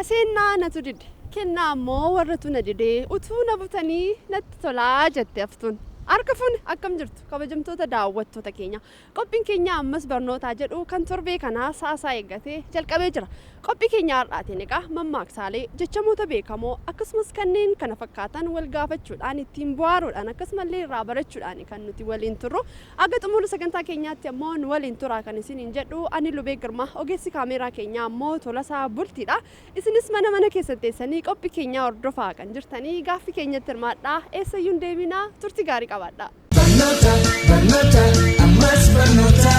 Aseenaa natu dide kennaa ammoo warratu na didee utuu na butanii natti tolaa jette haftuun. Harka fuuni akkam jirtu kabajamtoota daawwattoota keenya qophiin keenya ammas barnootaa jedhu kan torbee kanaa saasaa eeggatee jalqabee jira. Qophii keenya har'aatiin egaa mammaaksaalee jechamoota beekamoo akkasumas kanneen kana fakkaatan wal gaafachuudhaan ittiin bohaaruudhaan akkasumallee irraa barachuudhaan kan nuti waliin turru aga xumura sagantaa keenyaatti ammoo nu waliin turaa kan isiniin jedhu ani Lubee Girmaa ogeessi kaameeraa keenyaa ammoo Tolasaa Bultiidha. Isinis mana keessatti teessanii qophii keenya hordofaa kan jirtanii gaaffii keenyatti hirmaadhaa eessayyuu hin deeminaa turtii gaarii qabadhaa. Barnoota ammas barnoota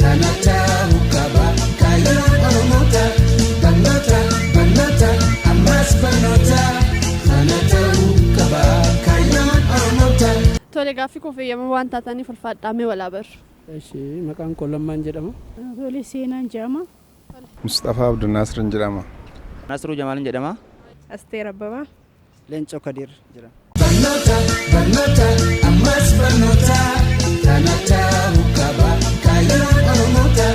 kanata mukaba kaayyoon oromoota. Barnoota ammas barnoota kanata mukaba kaayyoon oromoota. Tole gaaffii koo fayyama waan taataniif ulfaadhaamee walaa barru. Maqaan koo Lammaan jedhama. Tole Seenaan jedhama. Mustafaa Abdunnaasir jedhama. Nasruu Jamaalin jedhama. Asteer Abbabaa. Leencoo Kadir jedhama. Barnoota ammas barnoota kanata mukaba kaayyoon oromoota.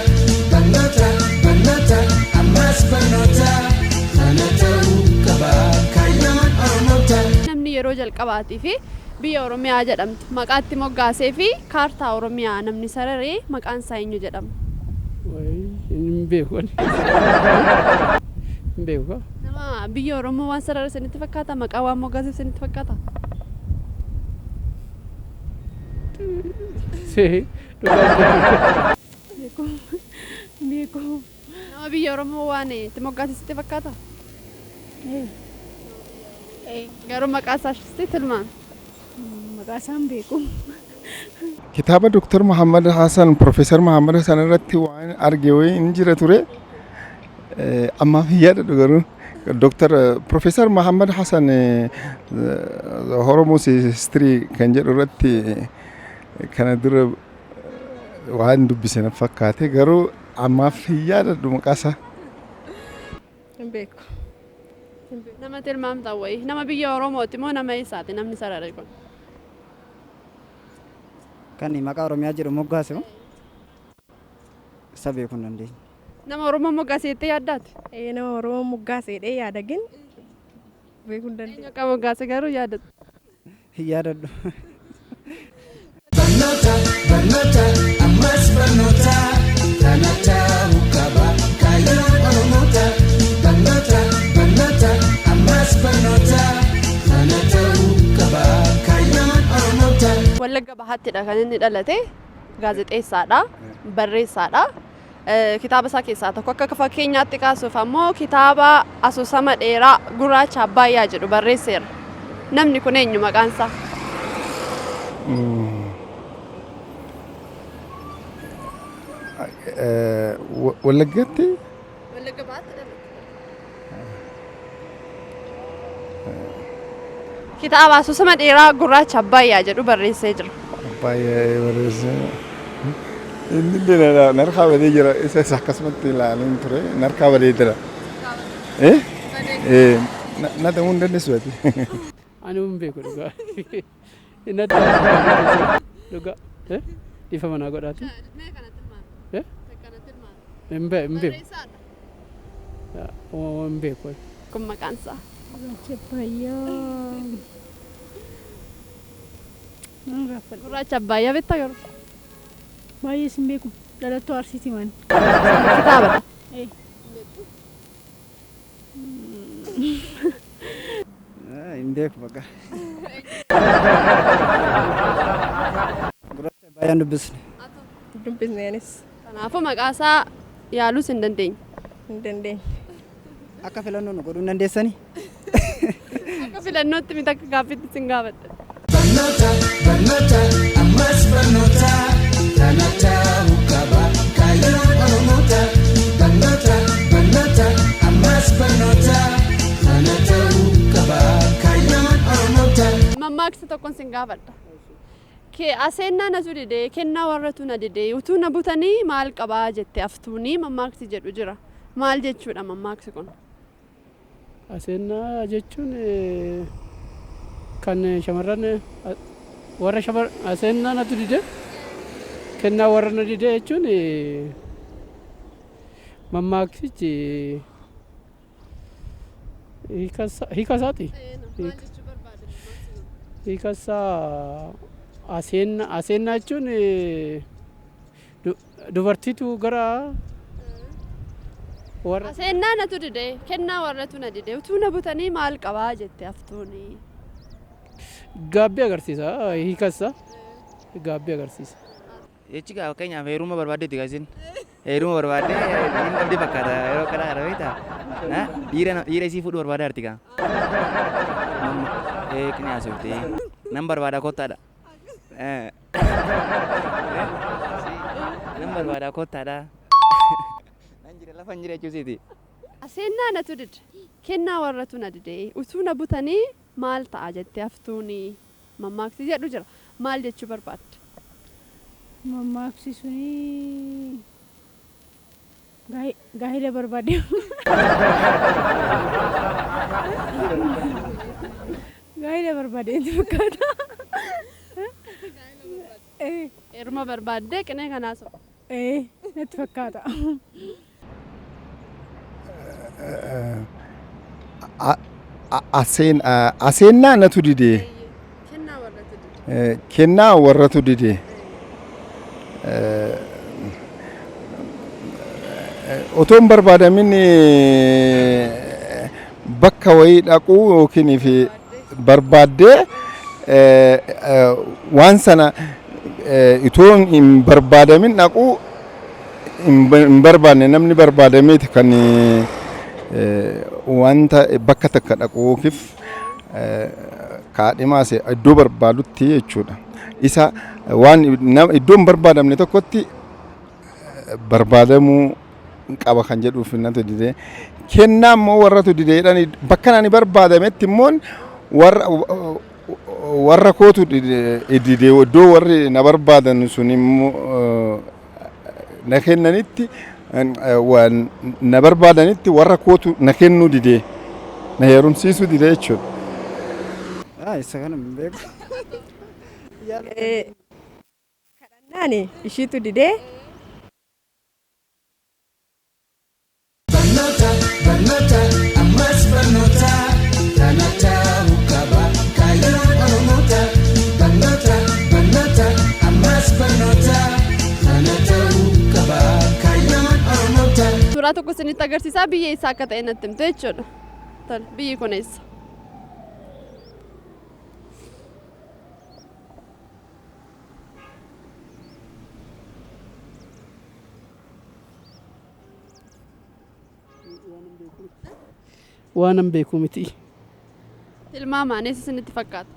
Barnoota ammas barnoota kanata mukaba kaayyoon oromoota. Namni yeroo jalqabaatii fi biyya Oromiyaa jedhamtu maqaatti moggaasee fi kaartaa Oromiyaa namni sararee maqaan isaa eenyu jedhama? Hin beeku. Nama biyya Oromoo waan sarara isinitti fakkaata maqaa waan moggaasee isinitti fakkaata? Beeku. Nama biyya Oromoo waan itti moggaasee isinitti fakkaata? Garuu maqaa isaa tilmaami. Maqaa isaan beeku. Kitaaba Dr. Muhammad Hassan Profeesar Muhammad Hassan irratti waan arge wayii hin jira ture. Ammaaf yaadadhu garuu Dr. Profeesar Muhammad Hassan Oromoo History kan jedhu irratti kana dura waan dubbise na fakkaate garuu ammaaf yaadadhu maqaa isaa. Hin beeku. Nama tilmaamtaa wayii nama biyya Oromooti moo nama eessaati namni sarare kun? Kan maqaa Oromiyaa jedhu moggaase moo? Isa beekuu hin dandeenye. Nama Oromoo moggaasee jettee yaaddaati? Nama Oromoo moggaaseedhee yaada gin beekuu hin dandeenye. Akka moggaase garuu yaadatu. Hin yaadadhu. Barnoota ammas barnoota kanata mukaba kaayyoon oromoota. Barnoota ammas barnoota kanata mukaba kaayyoon oromoota. Wallagga Bahattidha kan inni dhalate gaazexeessaadha barreessaadha. Kitaaba isaa keessaa tokko akka fakkeenyaatti kaasuuf ammoo kitaaba asoosama dheeraa gurraacha Abbaayyaa jedhu barreesseera. Namni kun eenyu maqaan isaa? Wallaggatti Wallagga Bahaatti dhalate. Kitaaba asoosama dheeraa gurraacha Abbaayyaa jedhu barreessee jira. Abbaayyaa barreessee inni illee narkaa badee jira isa akkasumatti ilaaluun ture narkaa badee jira. Na ta'uu hin dandeessu ati. Ani hin beeku dhugaa. Dhugaa. Ifa manaa godhaati. Hin beeku. Hin beeku. Kun maqaan isaa? Gurraacha Abbaayyaa beektaa garuu? Baay'ee sin beeku. Dhalattuu Arsiiti man. Kitaabadha. Hin beeku bakka. Gurraacha Abbaayyaa dubbisne. Dubbisneenis. Kanaafuu maqaa isaa yaaluus hin dandeenye. Hin dandeenye. Akka filannoo nu godhuu hin dandeessanii? Akka filannootti miti akka gaaffiitti sin gaafadha. Barnoota ammas barnoota kanata mukaba kaayyoon oromoota. Barnoota ammas barnoota kanata mukaba kaayyoon oromoota. Mammaaksi tokkoon sin gaafadha. Aseenaa natu didee kennaa warratu na didee utuu na butanii maal qabaa jettee haftuunii mammaaksi jedhu jira. Maal jechuudha mammaaksi kun? Aseenaa jechuun kan shamarran warra aseenaa natu didee kennaa warra na didee jechuun hiikasaati. Hiikasaa aseenaa jechuun dubartiitu gara warra Aseenaa natu dide kennaa warratu na dide utuu na butanii maal qabaa jette haftuuni. gaabbii agarsiisa. Hiikasaa gaabbii agarsiisa. Jechi gaa fakkeenyaaf heeruma barbaaddeetti gaasiin heeruma barbaadde hin qabdi fakkaata yeroo kana kana beektaa dhiira isii fuudhu barbaada arti gaa qinaa haasofte nan barbaada kottaadha nan barbaada kottaadha nan jira lafa hin jira jechuusiiti. Aseenaa natu dide kennaa warratu na dide utuu na butanii maal ta'a jette haftuuni. Mammaaksi jedhu jira maal jechuu barbaadde? Mammaaksi suni gaa'ela barbaade. Gaa'ela barbaade itti fakkaata. Heeruma barbaaddee qinee kanaa soba. Natti fakkaata. Aseenaa natu dide Kennaa warratu dide. kennaa warratu dide otoo hin barbaadamin bakka wayii dhaquu yookiin fi barbaaddee waan sana itoo hin barbaadamin dhaquu hin barbaanne namni barbaadameeti kan wanta bakka takka dhaqu yookiif kaadhimaas iddoo barbaadutti jechuudha. Isa waan iddoo hin barbaadamne tokkotti barbaadamuu qaba kan jedhuuf natu dide. Kennaa immoo warratu dideedhaan bakka ani barbaadametti immoo warra kootu dide iddoo warri na barbaadan sun immoo na kennanitti na barbaadanitti warra kootu na kennuu dide na heerumsiisuu dide jechuudha. Isa kana hin beeku. Kadhannaan ishiitu didee Barnoota barnoota ammas barnoota kana ta'uu qaba kaayyoon oromoota. Barnoota barnoota ammas barnoota kana ta'uu qaba kaayyoon oromoota. Suuraa tokko isinitti agarsiisaa biyya isaa akka ta'e natti himte jechuudha. Tole biyyi kun eessa? Waan an beeku miti. Tilmaamaan eessa isinitti fakkaata?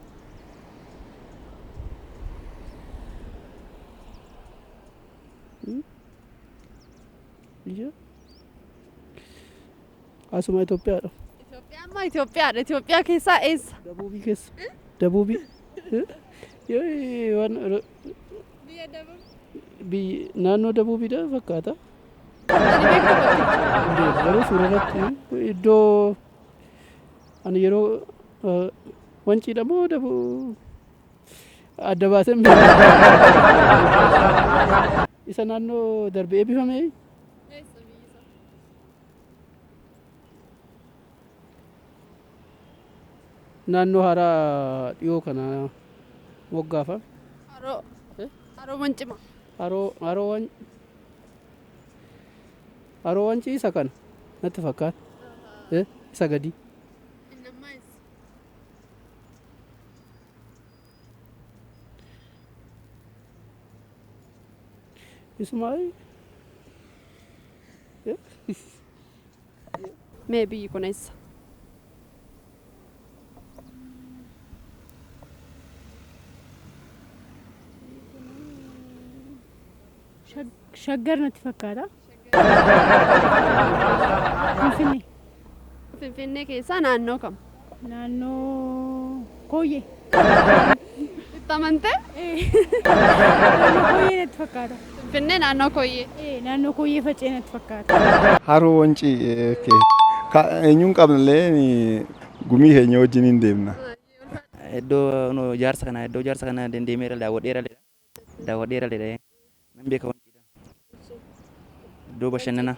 Biyya asuma Itoophiyaadha. Itoophiyaa ammaa Itoophiyaadha. Itoophiyaa keessaa eessa? Dabuubii keessa. Dabuubii. Waan Biyya Dabuub. naannoo dabuubiidha fakkaata. Ani beektu bakkicha. Garuu suura irratti iddoo ani yeroo wanciidha moo adda baasee isa naannoo darbee eebbifame Eessa biyyi isaa? naannoo haaraa dhiyoo kana moggaafa Haroo Wancima. haroo wancii isa kana natti fakkaata. Isa gadi. Innammaa eessa? Isuma Mee biyyi kun eessa? shaggar natti fakkaata. Finfinnee. Finfinnee keessaa naannoo kam? Naannoo Kooyyee. Itti amantee? Naannoo Kooyyee natti fakkaata. Finfinnee naannoo Kooyyee. Naannoo Kooyyee facee natti fakkaata. Haroo wancii eenyuun qabnallee gumii keenya wajjin hin deemna. Iddoo jaarsa kana deemeera daawwadheera ledha nan beeka wanciidha. Iddoo bashannanaa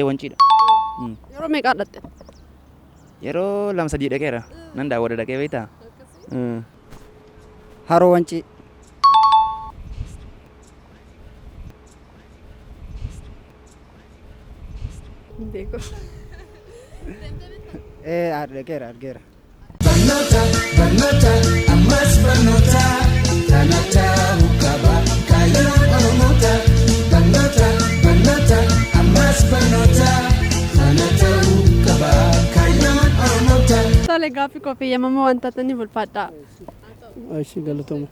wanciidha. Yeroo meeqaa dhatte? Yeroo lama sadii dhaqeera. Nan daawwada dhaqee beektaa? Haroo Wancii. Hin beeku. Argeera argeera. Barnoota barnoota ammas barnoota kana ta'uu qaba kaayyoon Oromoota. Barnoota barnoota ammas barnoota kana ta'uu qaba kaayyoon Oromoota. Tole gaaffii koo fayyamamoo wanta tani bulfaadhaa. እሺ ገለቶማ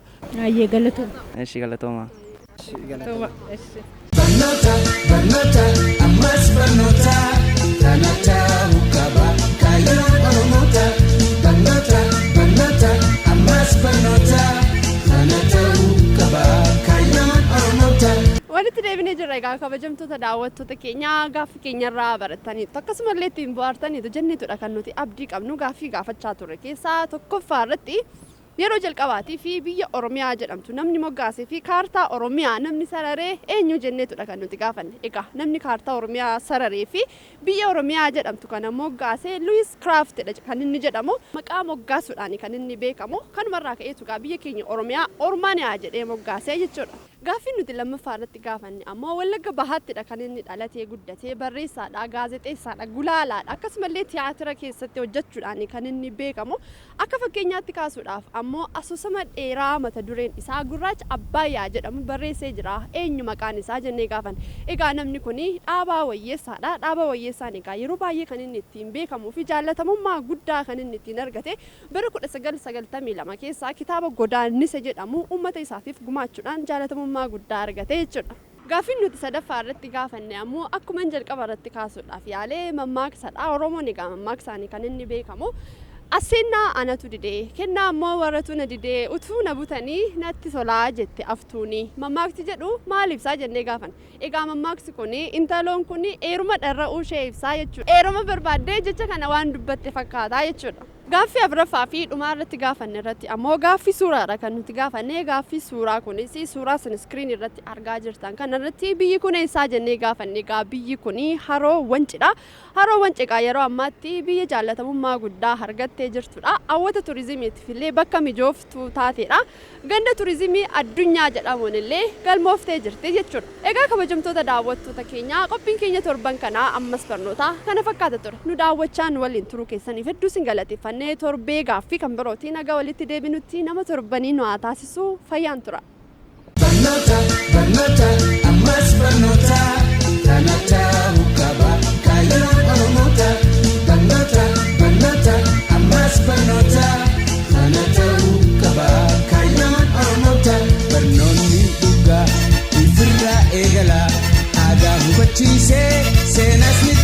Ayyee galatooma. Ishii galatooma. Barnoota barnoota ammas barnoota kana ta'uu qaba kaayyoon Oromoota. Barnoota barnoota ammas barnoota kana ta'uu qaba kaayyoon Oromoota. Walitti deebinee jirra egaa kabajamtoota daawwattoota keenya gaaffii keenyarraa barataniitu akkasumallee ittiin bohaartaniitu jenneetudha kan nuti abdii qabnu gaaffii gaafachaa turre keessaa tokkoffaa irratti yeroo jalqabaatii fi biyya Oromiyaa jedhamtu namni moggaasee fi kaartaa Oromiyaa namni sararee eenyu jenneetudha kan nuti gaafanne. Egaa namni kaartaa Oromiyaa sararee fi biyya Oromiyaa jedhamtu kana moggaasee Luis Craaftidha kan inni jedhamu maqaa moggaasuudhaan kan inni beekamu kanumarraa ka'eetu egaa biyya keenya Oromiyaa Ormaaniyaa jedhee moggaasee jechuudha. Gaaffii nuti lammaffaa irratti gaafanne ammoo Wallagga Bahaattidha kan inni dhalatee guddatee barreessaadha, gaazexeessaadha, gulaalaadha akkasumallee tiyaatira keessatti hojjechuudhaan kan inni beekamu akka fakkeenyaatti kaasuudhaaf ammoo asoosama dheeraa mata dureen isaa Gurraacha Abbaayyaa jedhamu barreessee jira. Eenyu maqaan isaa jennee gaafanne. Egaa namni kun Dhaabaa Wayyeessaadha. Dhaabaa Wayyeessaan egaa yeroo baay'ee kan inni ittiin beekamuu fi jaallatamummaa guddaa kan inni ittiin argate bara 1992 keessaa kitaaba Godaannisa jedhamu uummata isaatiif gumaachuudhaan jaallatamummaa guddaa argate jechuudha. Gaaffii nuti sadaffaa irratti gaafanne ammoo akkuma jalqaba irratti kaasuudhaaf yaalee mammaaksadha. Oromoon egaa mammaaksaan kan inni beekamu Aseenaa anatu didee kennaa ammoo warratu na didee utuu na butanii natti tolaa jette aftuuni. Mammaaksi jedhu maal ibsaa jennee gaafanne. Egaa mammaaksi kun intaloon kun eeruma dharra'uu ishee ibsaa jechuudha. Eeruma barbaaddee jecha kana waan dubbatte fakkaataa jechuudha. Gaaffii afuraffaa fi dhumaa irratti gaafanne irratti ammoo gaaffii suuraadha kan nuti gaafanne. Gaaffii suuraa kunis suuraa sin iskiriin irratti argaa jirtan kan irratti biyyi kun eessaa jennee gaafanne. Egaa biyyi kun Haroo Wancidha. Haroo Wanciidhaa yeroo ammaatti biyya jaallatamummaa guddaa argattee jirtudha. Hawwata turizimiitiif illee bakka mijooftuu taateedha. Ganda turizimii addunyaa jedhamuun illee galmooftee jirti jechuudha. Egaa kabajamtoota daawwattoota keenyaa qophiin keenya torban kanaa ammas barnoota kana fakkaata ture. Nu daawwachaa nu waliin turuu keessaniif hedduu sin galateeffannee torbee gaaffii kan birootiin nagaa walitti deebinutti nama torbanii nu haa taasisu fayyaan tura. Barnoota barnoota ammas barnoota kana ta'uu qaba kaayyoon Oromoota. Barnoota barnoota ammas barnoota kana ta'uu qaba kaayyoon Oromoota. Barnoonni dhugaa ifirraa eegala aadaa hubachiisee seenas ni